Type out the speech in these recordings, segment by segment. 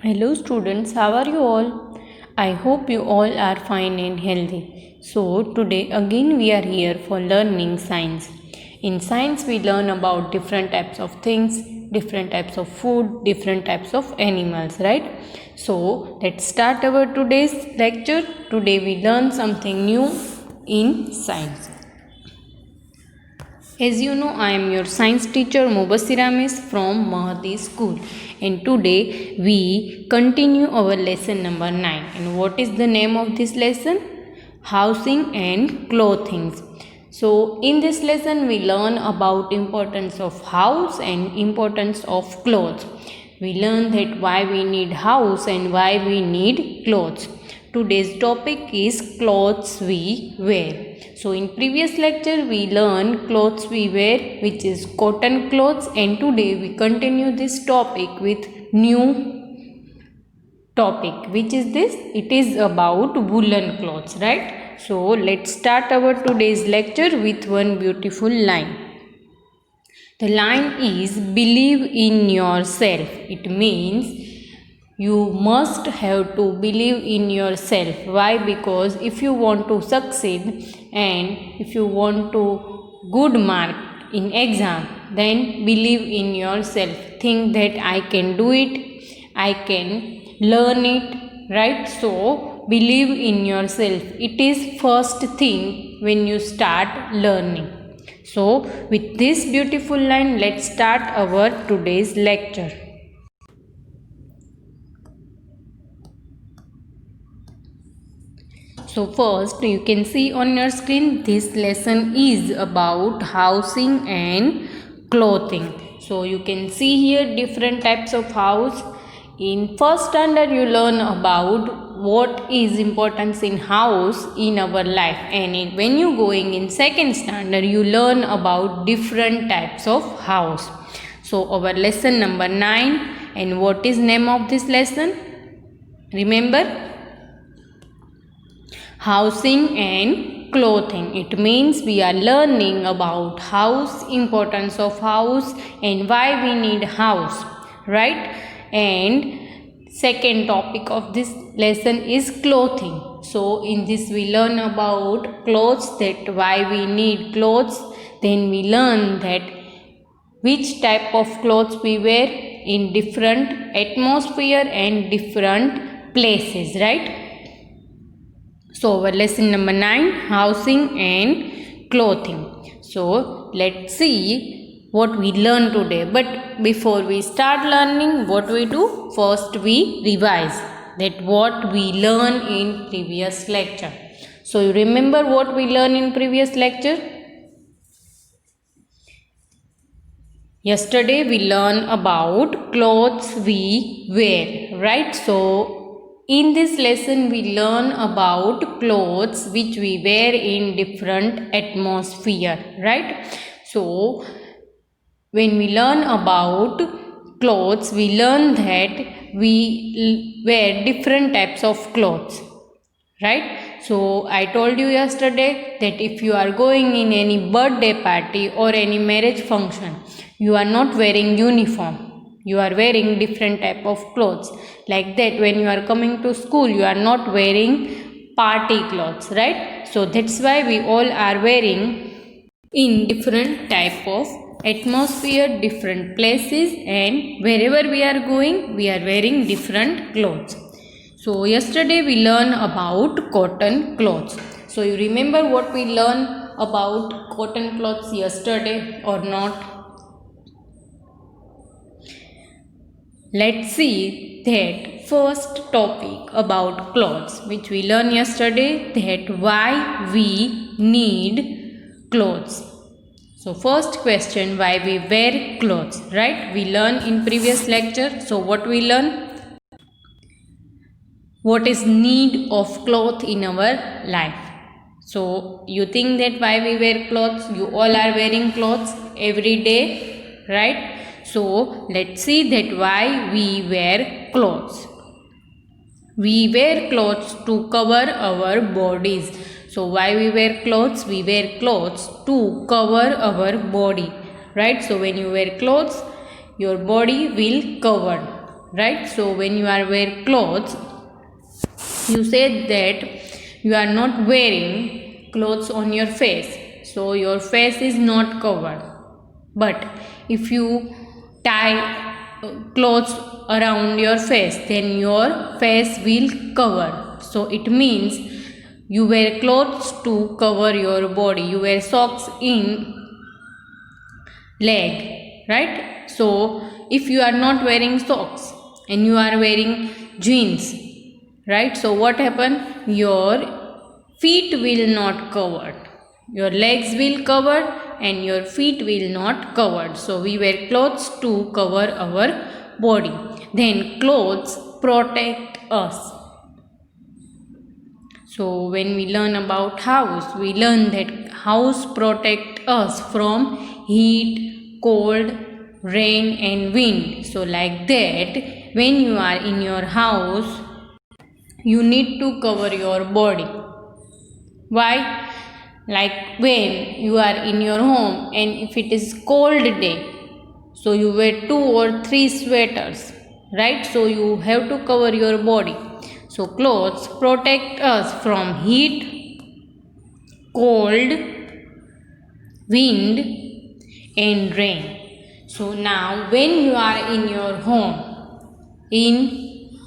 Hello students, how are you all? I hope you all are fine and healthy. So today again we are here for learning science. In science we learn about different types of things, different types of food, different types of animals, right? So let's start our today's lecture. Today we learn something new in science. As you know, I am your science teacher Mubasira Miss from Mahadi School, and today we continue our lesson number 9. And what is the name of this lesson? Housing and clothing. So in this lesson we learn about importance of house and importance of clothes. We learn that why we need house and why we need clothes. Today's topic is clothes we wear. So in previous lecture we learned clothes we wear, which is cotton clothes, and today we continue this topic with new topic, which is this. It is about woolen clothes, right? So let's start our today's lecture with one beautiful line. The line is believe in yourself. It means you must have to believe in yourself. Why? Because if you want to succeed and if you want to good mark in exam, then believe in yourself. Think that I can do it, I can learn it, right? So believe in yourself. It is first thing when you start learning. So with this beautiful line, let's start our today's lecture. So first you can see on your screen, this lesson is about housing and clothing. So you can see here different types of house. In first standard you learn about what is importance in house in our life, and when you going in second standard you learn about different types of house. So our lesson number 9, and what is name of this lesson? Remember, housing and clothing. It means we are learning about house, importance of house, and why we need house, right? And second topic of this lesson is clothing. So in this we learn about clothes, that why we need clothes. Then we learn that which type of clothes we wear in different atmosphere and different places, right? So our lesson number 9, housing and clothing. So let's see what we learn today. But before we start learning, what we do? First we revise that what we learn in previous lecture. So you remember what we learned in previous lecture? Yesterday we learned about clothes we wear, right? So in this lesson we learn about clothes which we wear in different atmosphere, right? So when we learn about clothes, we learn that we wear different types of clothes, right? So I told you yesterday that if you are going in any birthday party or any marriage function, you are not wearing uniform. You are wearing different type of clothes. Like that, when you are coming to school, you are not wearing party clothes, right? So that's why we all are wearing in different type of atmosphere, different places, and wherever we are going, we are wearing different clothes. So yesterday we learned about cotton clothes. So you remember what we learned about cotton clothes yesterday or not? Let's see that first topic about clothes which we learned yesterday, that why we need clothes. So first question, why we wear clothes, right? We learned in previous lecture. So what we learn? What is need of cloth in our life. So you think that why we wear clothes? You all are wearing clothes every day, right? So let's see that why we wear clothes. We wear clothes to cover our bodies. So why we wear clothes? We wear clothes to cover our body, right? So when you wear clothes, your body will cover. right? So when you are wearing clothes, you said that you are not wearing clothes on your face, so your face is not covered. But if you tie clothes around your face, then your face will cover. So it means you wear clothes to cover your body. You wear socks in leg, right? So if you are not wearing socks and you are wearing jeans, right, so what happen? Your feet will not covered, your legs will covered and your feet will not covered. So we wear clothes to cover our body. Then clothes protect us. So when we learn about house, we learn that house protect us from heat, cold, rain and wind. So like that, when you are in your house, you need to cover your body. Why? Like when you are in your home and if it is cold day, so you wear 2 or 3 sweaters, right? So you have to cover your body. So clothes protect us from heat, cold, wind and rain. So now when you are in your home in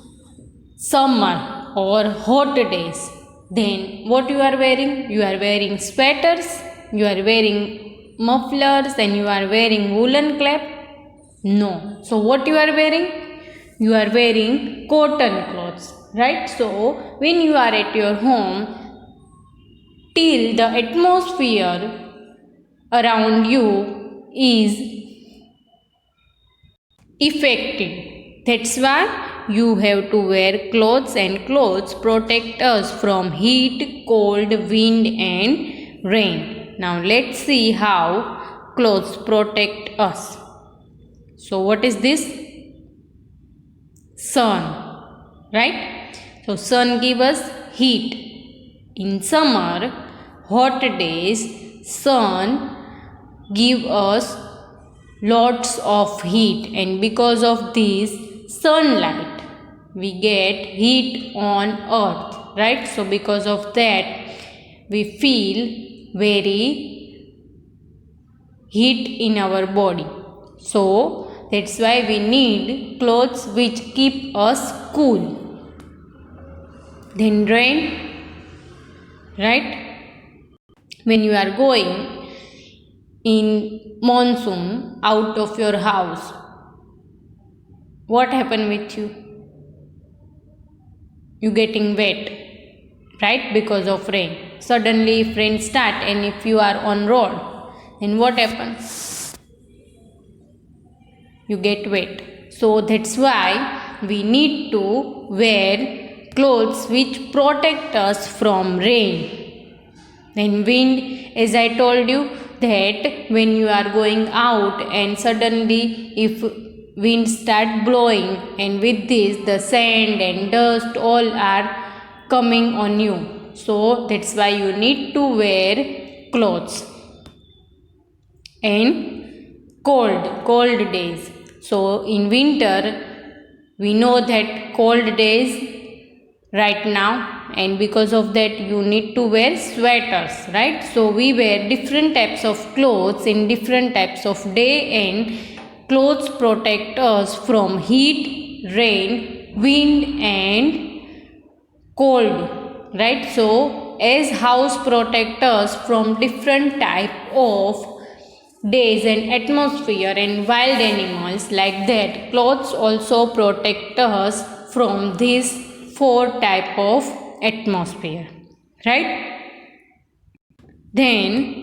summer or hot days, then what you are wearing? You are wearing sweaters, you are wearing mufflers and you are wearing woolen cap? No. So what you are wearing? You are wearing cotton clothes, right? So when you are at your home, till the atmosphere around you is affected, that's why you have to wear clothes, and clothes protect us from heat, cold, wind and rain. Now let's see how clothes protect us. So what is this? Sun, right? So sun give us heat. In summer, hot days, sun give us lots of heat, and because of this sunlight we get heat on earth, right? So because of that we feel very heat in our body. So that's why we need clothes which keep us cool. Then rain, right? When you are going in monsoon out of your house, what happened with you? You getting wet, right? Because of rain. Suddenly if rain start and if you are on road, then what happens? You get wet. So that's why we need to wear clothes which protect us from rain. Then wind, as I told you that when you are going out and suddenly if wind start blowing, and with this the sand and dust all are coming on you. So that's why you need to wear clothes. And cold days. So in winter we know that cold days right now, and because of that you need to wear sweaters, right? So we wear different types of clothes in different types of day, and clothes protect us from heat, rain, wind and cold, right? So as house protect us from different type of days and atmosphere and wild animals, like that clothes also protect us from these 4 type of atmosphere, right? Then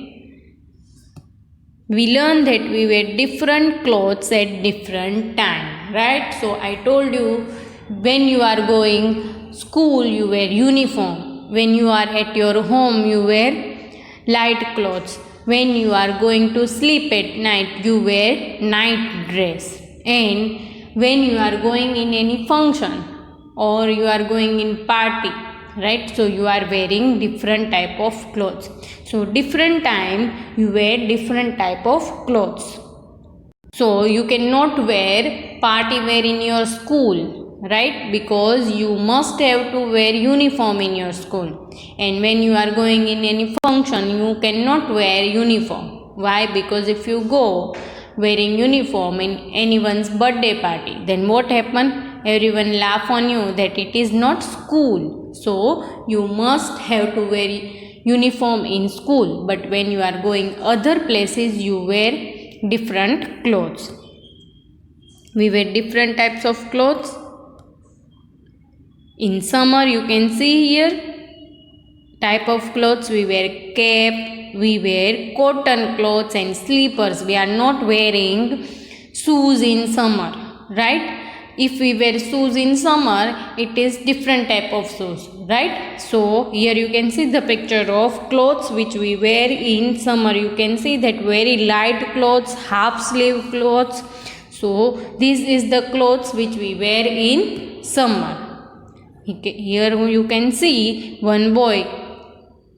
we learn that we wear different clothes at different time, right? So I told you when you are going school you wear uniform, when you are at your home you wear light clothes, when you are going to sleep at night you wear night dress, and when you are going in any function or you are going in party, right? So you are wearing different type of clothes. So different time you wear different type of clothes. So you cannot wear party wear in your school, right? Because you must have to wear uniform in your school, and when you are going in any function you cannot wear uniform. Why? Because if you go wearing uniform in anyone's birthday party, then what happen? Everyone laugh on you that it is not school. So you must have to wear uniform in school, but when you are going other places you wear different clothes. We wear different types of clothes. In summer you can see here type of clothes. We wear cap, we wear cotton clothes and slippers. We are not wearing shoes in summer, right? If we wear shoes in summer, it is different type of shoes, right? So here you can see the picture of clothes which we wear in summer. You can see that very light clothes, half sleeve clothes. So this is the clothes which we wear in summer. Here you can see one boy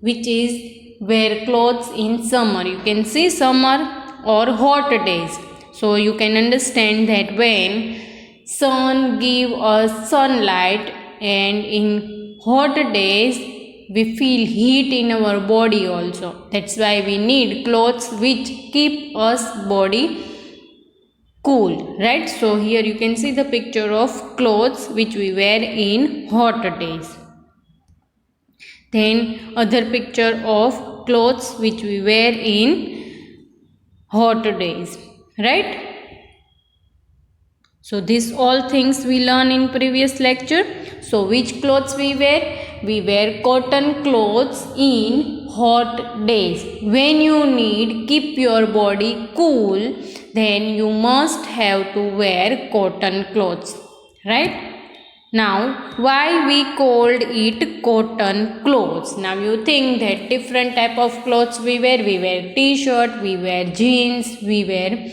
which is wear clothes in summer. You can see summer or hot days. So you can understand that when sun give us sunlight, and in hot days we feel heat in our body also. That's why we need clothes which keep us body cool, right? So here you can see the picture of clothes which we wear in hot days. Then other picture of clothes which we wear in hot days, right? So these all things we learn in previous lecture. So which clothes we wear? We wear cotton clothes in hot days. When you need keep your body cool, then you must have to wear cotton clothes, right? Now, why we called it cotton clothes? Now you think that different type of clothes we wear. We wear t-shirt, we wear jeans, we wear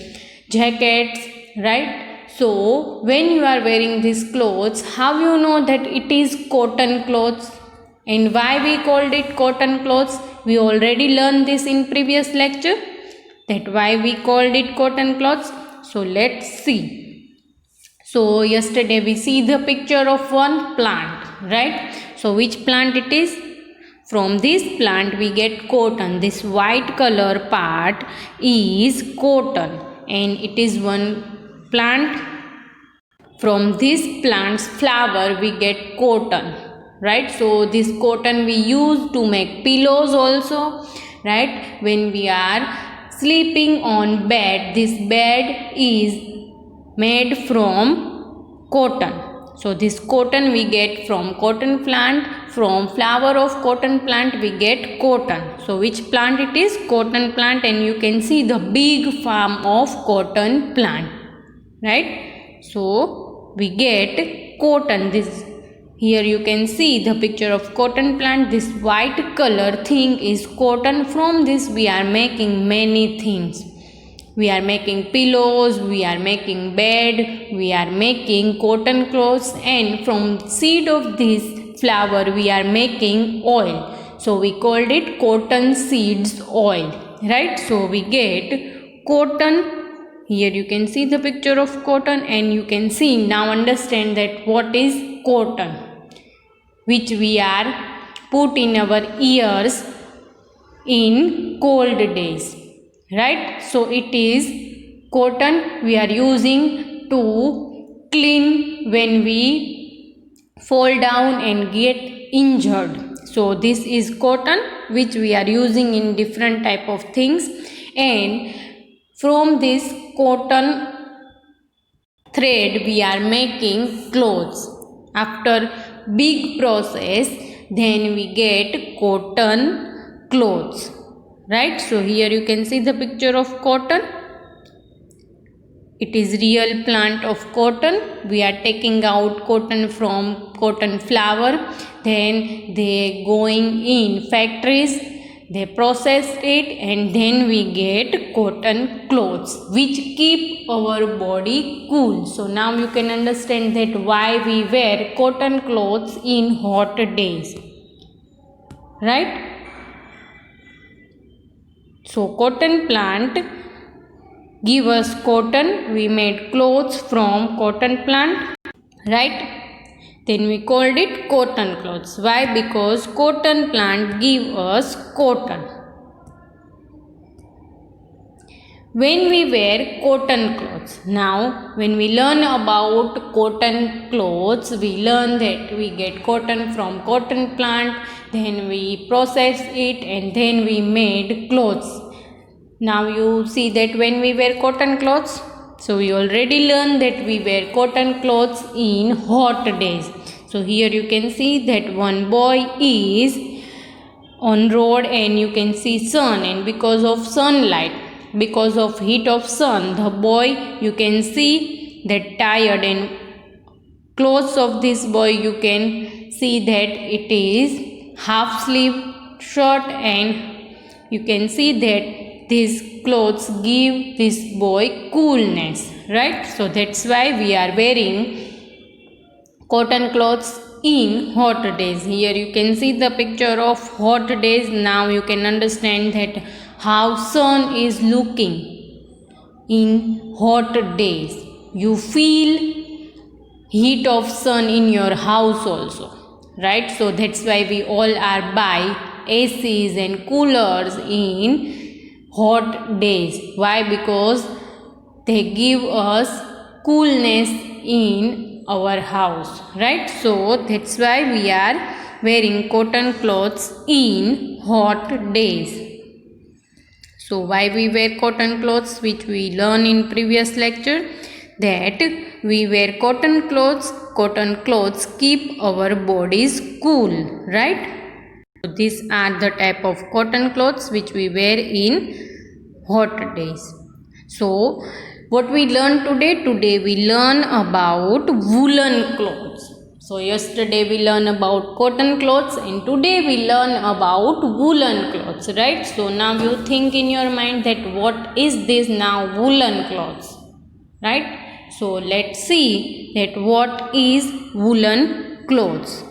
jackets, right? So when you are wearing these clothes, how you know that it is cotton clothes? And why we called it cotton clothes? We already learned this in previous lecture, that why we called it cotton clothes. So let's see. So yesterday we see the picture of one plant, right? So which plant it is? From this plant we get cotton. This white color part is cotton, and it is one plant. From this plant's flower we get cotton, right? So this cotton we use to make pillows also, right? When we are sleeping on bed, this bed is made from cotton. So this cotton we get from cotton plant. From flower of cotton plant we get cotton. So which plant it is? Cotton plant. And you can see the big farm of cotton plant, right? So we get cotton. This here you can see the picture of cotton plant. This white color thing is cotton. From this we are making many things. We are making pillows, we are making bed, we are making cotton clothes, and from seed of this flower we are making oil. So we called it cotton seeds oil, right? So we get cotton. Here you can see the picture of cotton, and you can see now understand that what is cotton, which we are put in our ears in cold days, right? So it is cotton we are using to clean when we fall down and get injured. So this is cotton which we are using in different type of things, and from this cotton thread we are making clothes. After big process, then we get cotton clothes, right? So here you can see the picture of cotton. It is real plant of cotton. We are taking out cotton from cotton flower, then they going in factories, they process it, and then we get cotton clothes which keep our body cool. So now you can understand that why we wear cotton clothes in hot days, right? So cotton plant give us cotton. We made clothes from cotton plant, right? Then we called it cotton clothes. Why? Because cotton plant give us cotton. When we wear cotton clothes. Now, when we learn about cotton clothes, we learn that we get cotton from cotton plant, then we process it and then we made clothes. Now you see that when we wear cotton clothes, so we already learned that we wear cotton clothes in hot days. So here you can see that one boy is on road and you can see sun, and because of sunlight, because of heat of sun, the boy you can see that tired, and clothes of this boy you can see that it is half sleeve shirt, and you can see that these clothes give this boy coolness, right? So that's why we are wearing cotton clothes in hot days. Here you can see the picture of hot days. Now you can understand that how sun is looking in hot days. You feel heat of sun in your house also, right? So that's why we all are buy ACs and coolers in hot days. Why? Because they give us coolness in our house, right? So that's why we are wearing cotton clothes in hot days. So why we wear cotton clothes, which we learn in previous lecture, that we wear cotton clothes keep our bodies cool, right? So these are the type of cotton clothes which we wear in hot days. So what we learn today we learn about woolen clothes. So yesterday we learn about cotton clothes and today we learn about woolen clothes, right? So now you think in your mind that what is this now woolen clothes, right? So let's see that what is woolen clothes.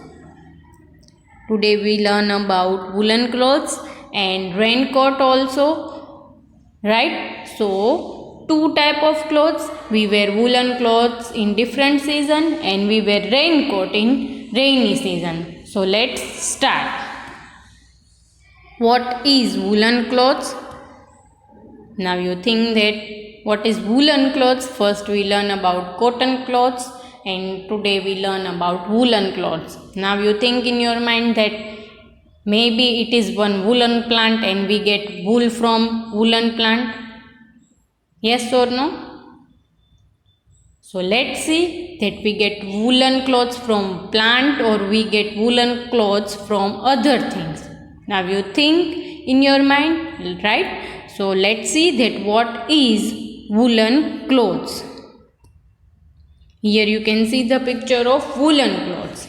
Today we learn about woolen clothes and raincoat also, right? So two type of clothes. We wear woolen clothes in different season and we wear raincoat in rainy season. So let's start. What is woolen clothes? Now you think that what is woolen clothes? First we learn about cotton clothes and today we learn about woolen clothes. Now you think in your mind that maybe it is one woolen plant and we get wool from woolen plant. Yes or no? So let's see that we get woolen clothes from plant or we get woolen clothes from other things. Now you think in your mind, right? So let's see that what is woolen clothes. Here you can see the picture of woolen clothes,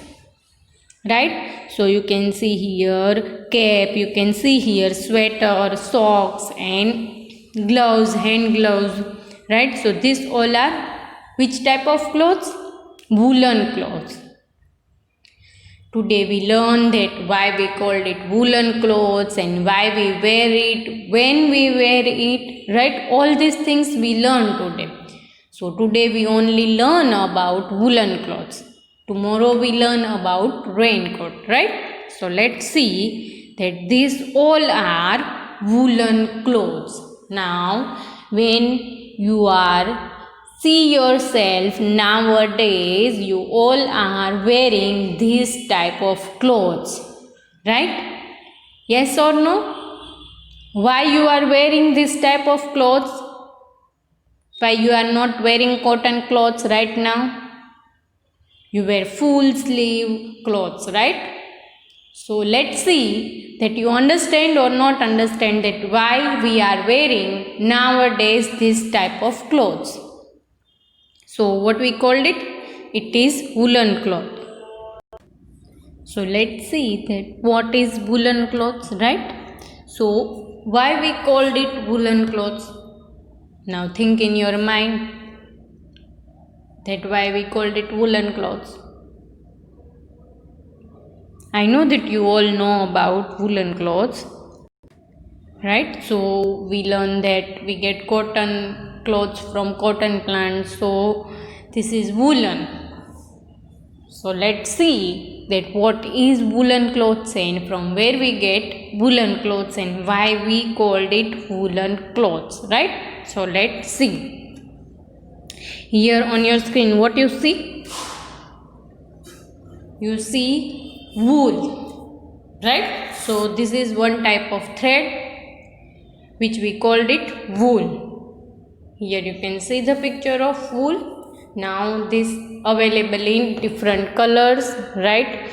right? So you can see here cap, you can see here sweater, socks and gloves, hand gloves, right? So these all are which type of clothes? Woolen clothes. Today we learn that why we called it woolen clothes and why we wear it, when we wear it, right? All these things we learn today. So today we only learn about woolen clothes. Tomorrow we learn about raincoat, right? So let's see that these all are woolen clothes. Now when you are see yourself nowadays, you all are wearing this type of clothes, right? Yes or no? Why you are wearing this type of clothes? Why you are not wearing cotton clothes right now? You wear full sleeve clothes, right? So let's see that you understand or not understand that why we are wearing nowadays this type of clothes. So what we called it? It is woolen cloth. So let's see that what is woolen clothes, right? So why we called it woolen clothes? Now think in your mind that why we called it woolen clothes. I know that you all know about woolen clothes, right? So we learn that we get cotton clothes from cotton plant. So this is woolen. So let's see that what is woolen clothes and from where we get woolen clothes and why we called it woolen clothes, right? So let's see. Here on your screen, what you see? You see wool, right? So this is one type of thread which we called it wool. Here you can see the picture of wool. Now this available in different colors, right?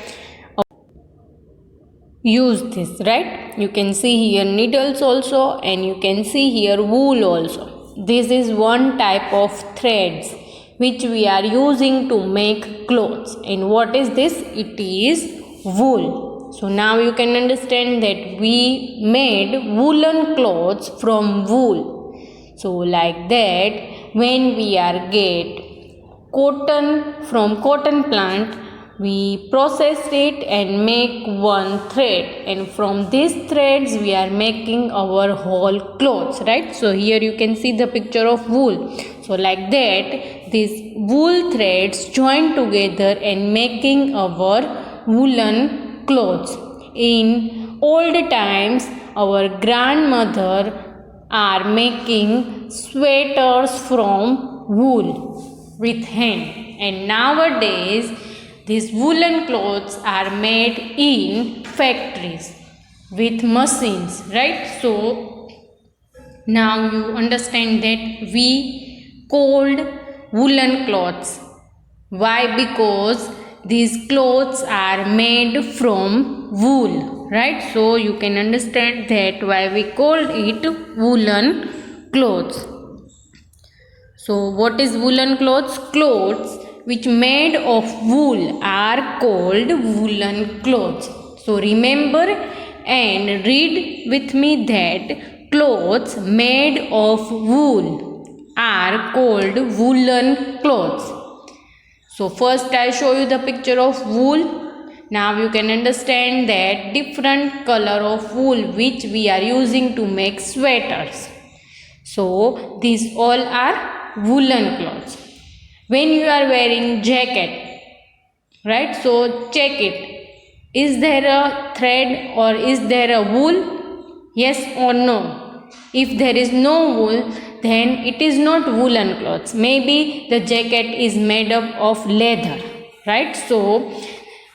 Use this, right? You can see here needles also, and you can see here wool also. This is one type of threads which we are using to make clothes. And what is this? It is wool. So now you can understand that we made woolen clothes from wool. So like that, when we are get cotton from cotton plant, we process it and make one thread, and from these threads we are making our whole clothes, right? So here you can see the picture of wool. So like that, these wool threads join together and making our woolen clothes. In old times, our grandmother are making sweaters from wool with hand, and nowadays these woolen clothes are made in factories with machines, right? So now you understand that we called woolen clothes. Why? Because these clothes are made from wool, right? So you can understand that why we called it woolen clothes. So what is woolen clothes? Clothes which made of wool are called woolen clothes. So remember and read with me that clothes made of wool are called woolen clothes. So first I show you the picture of wool. Now you can understand that different color of wool which we are using to make sweaters. So these all are woolen clothes. When you are wearing jacket, right? So check it. Is there a thread or is there a wool? Yes or no? If there is no wool, then it is not woolen clothes. Maybe the jacket is made up of leather, right? So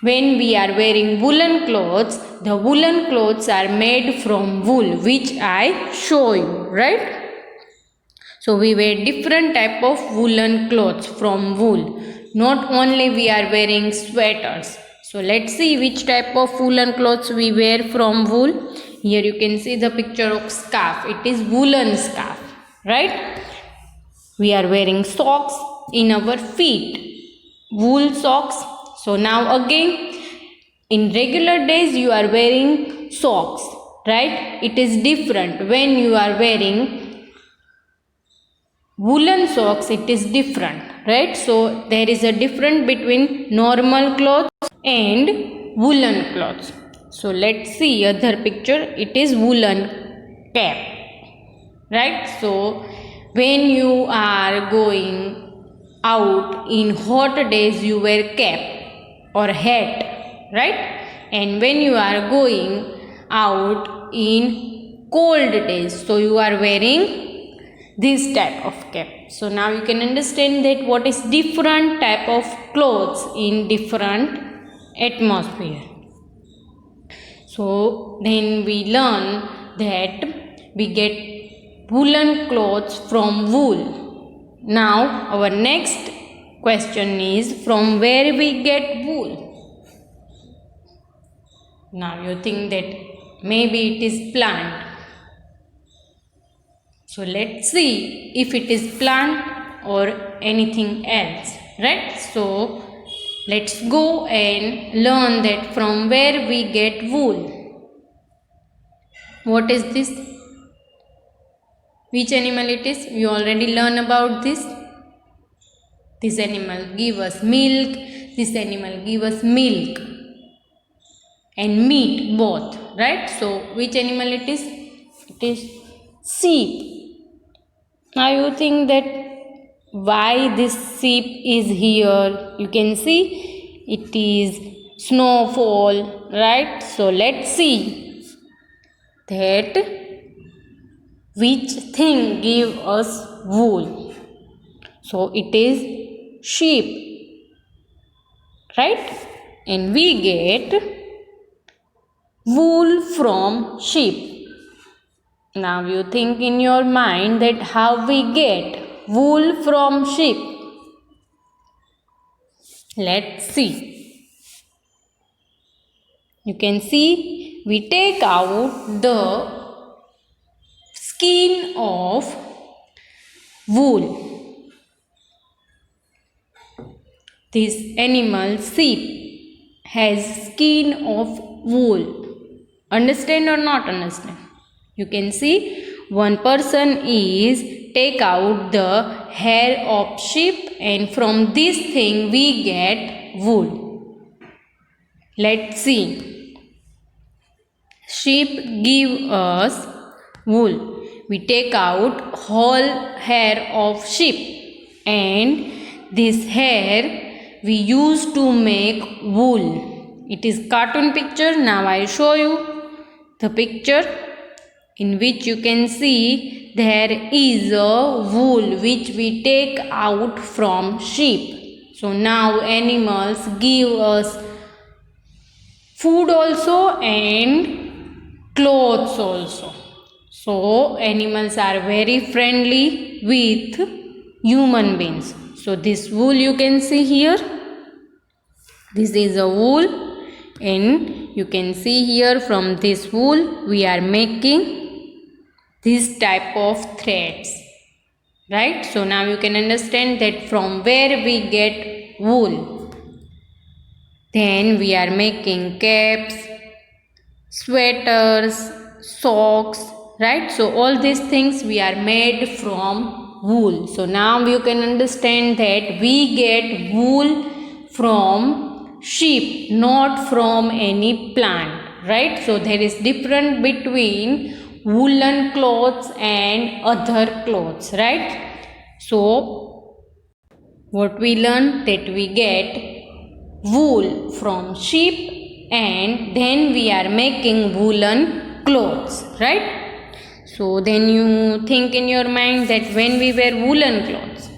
when we are wearing woolen clothes, the woolen clothes are made from wool, which I show you, right? So we wear different type of woolen clothes from wool. Not only we are wearing sweaters. So let's see which type of woolen clothes we wear from wool. Here you can see the picture of scarf. It is woolen scarf, right? We are wearing socks in our feet. Wool socks. So now again, in regular days you are wearing socks, right? It is different when you are wearing woolen socks, it is different, right? So there is a difference between normal clothes and woolen clothes. So let's see other picture. It is woolen cap, right? So when you are going out in hot days, you wear cap or hat, right? And when you are going out in cold days, so you are wearing this type of cap. So now you can understand that what is different type of clothes in different atmosphere. So then we learn that we get woolen clothes from wool. Now our next question is, from where we get wool? Now you think that maybe it is plant. So let's see if it is plant or anything else, right? So let's go and learn that from where we get wool. What is this? Which animal it is? We already learned about this. This animal give us milk. This animal give us milk and meat both, right? So which animal it is? It is sheep. Now you think that why this sheep is here. You can see it is snowfall, right? So let's see that which thing give us wool. So it is sheep, right? And we get wool from sheep. Now you think in your mind that how we get wool from sheep. Let's see. You can see we take out the skin of wool. This animal sheep has skin of wool. Understand or not understand? You can see one person is take out the hair of sheep, and from this thing we get wool. Let's see. Sheep give us wool. We take out whole hair of sheep, and this hair we use to make wool. It is cartoon picture. Now I show you the picture in which you can see there is a wool which we take out from sheep. So now animals give us food also and clothes also. So animals are very friendly with human beings. So this wool you can see here. This is a wool, and you can see here from this wool we are making this type of threads, right? So now you can understand that from where we get wool. Then we are making caps, sweaters, socks, right? So all these things we are made from wool. So now you can understand that we get wool from sheep, not from any plant, right? So there is difference between woolen clothes and other clothes, right? So what we learn that we get wool from sheep, and then we are making woolen clothes, right? So then you think in your mind that when we wear woolen clothes,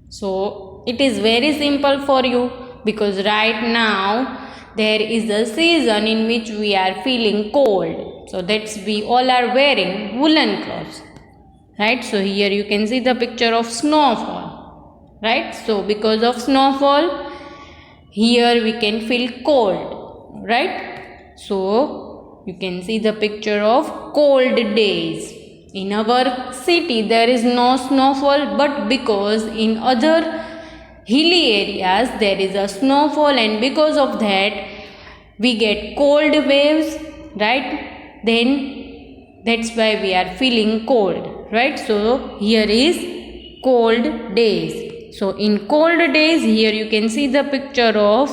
so it is very simple for you, because right now there is a season in which we are feeling cold. So that's we all are wearing woolen clothes, right? So here you can see the picture of snowfall, right? So because of snowfall, here we can feel cold, right? So you can see the picture of cold days. In our city there is no snowfall, but because in other hilly areas there is a snowfall, and because of that we get cold waves, right? Then that's why we are feeling cold, right? So here is cold days. So in cold days, here you can see the picture of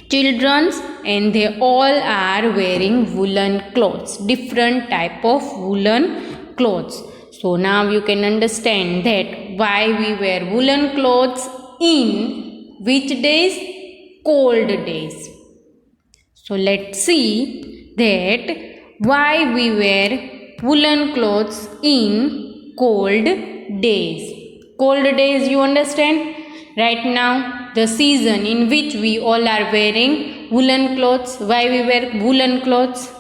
children, and they all are wearing woolen clothes, different type of woolen clothes. So now you can understand that why we wear woolen clothes in which days? Cold days. So let's see that why we wear woolen clothes in cold days. Cold days, you understand? Right now the season in which we all are wearing woolen clothes. Why we wear woolen clothes?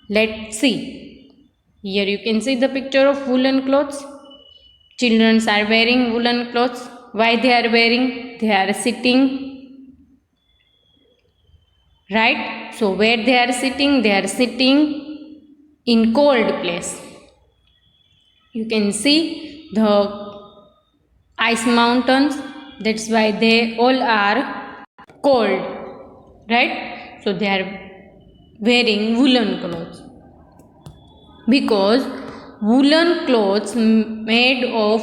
Let's see. Here you can see the picture of woolen clothes. Children are wearing woolen clothes. Why they are wearing? They are sitting, right? So where they are sitting? They are sitting in cold place. You can see the ice mountains. That's why they all are cold, right? So they are wearing woolen clothes, because woolen clothes made of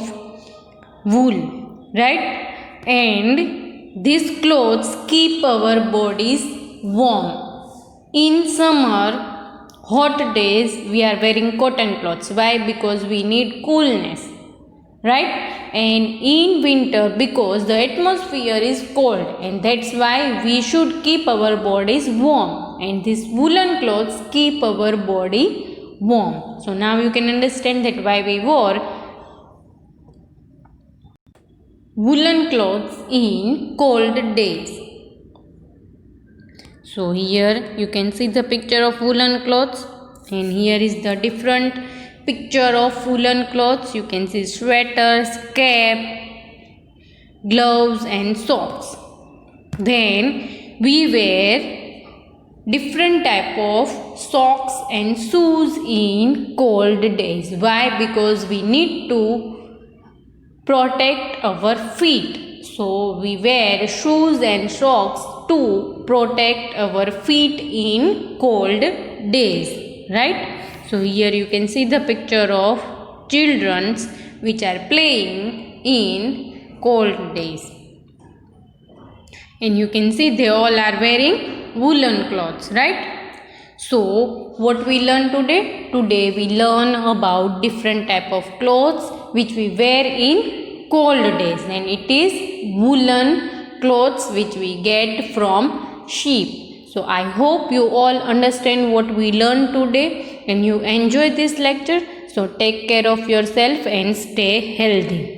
wool, right? And these clothes keep our bodies warm. In summer hot days we are wearing cotton clothes. Why? Because we need coolness, right? And in winter, because the atmosphere is cold, and that's why we should keep our bodies warm, and these woolen clothes keep our body warm. So now you can understand that why we wore woolen clothes in cold days. So here you can see the picture of woolen clothes, and here is the different picture of woolen clothes. You can see sweaters, cap, gloves and socks. Then we wear different type of socks and shoes in cold days. Why? Because we need to protect our feet. So we wear shoes and socks to protect our feet in cold days, right? So here you can see the picture of children which are playing in cold days, and you can see they all are wearing woolen clothes, right? So what we learn today? Today we learn about different type of clothes which we wear in cold days, and it is woolen clothes which we get from sheep. So I hope you all understand what we learned today and you enjoy this lecture. So take care of yourself and stay healthy.